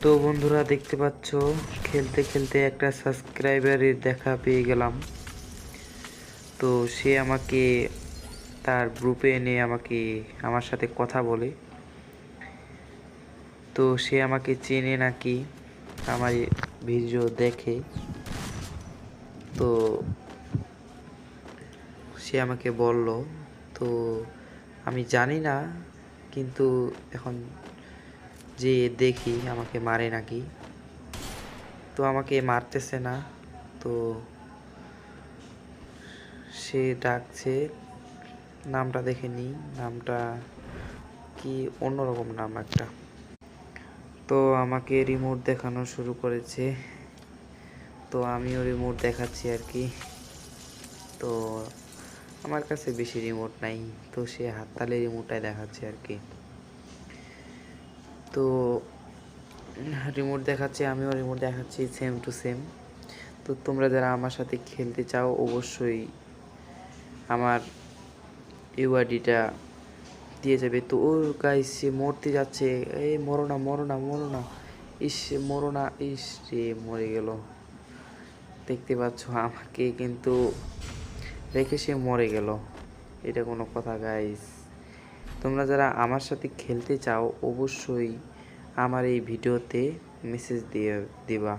তো বন্ধুরা দেখতে পাচ্ছ, খেলতে খেলতে একটা সাবস্ক্রাইবারের দেখা পেয়ে গেলাম। তো সে আমাকে তার গ্রুপে এনে আমার সাথে কথা বলে। তো সে আমাকে চেনে নাকি, আমার ভিডিও দেখে। তো সে আমাকে বলল, তো আমি জানি না, কিন্তু এখন যে দেখি আমাকে মারে নাকি। তো আমাকে মারতেছে না। তো সে ডাকছে, নামটা দেখে নিই, নামটা কি অন্যরকম নাম একটা। তো আমাকে রিমোট দেখানো শুরু করেছে। তো আমিও রিমোট দেখাচ্ছি আর কি। তো আমার কাছে বেশি রিমোট নাই, তো সে হাততালি রিমোটটাই দেখাচ্ছে আর কি। তো রিমোট দেখাচ্ছে, আমিও রিমোট দেখাচ্ছি, সেম টু সেম। তো তোমরা যারা আমার সাথে খেলতে চাও অবশ্যই আমার ইউআইডিটা দিয়ে যাবে। তো ওর গাইস সে মরতে যাচ্ছে, এই মরো না মরো না মরো না, ইস মরো না, ইস রে মরে গেল। দেখতে পাচ্ছ আমাকে কিন্তু রেখে সে মরে গেল, এটা কোনো কথা গাইস? তোমরা যারা আমার সাথে খেলতে চাও অবশ্যই আমার এই ভিডিওতে মেসেজ দিয়ে দিবা।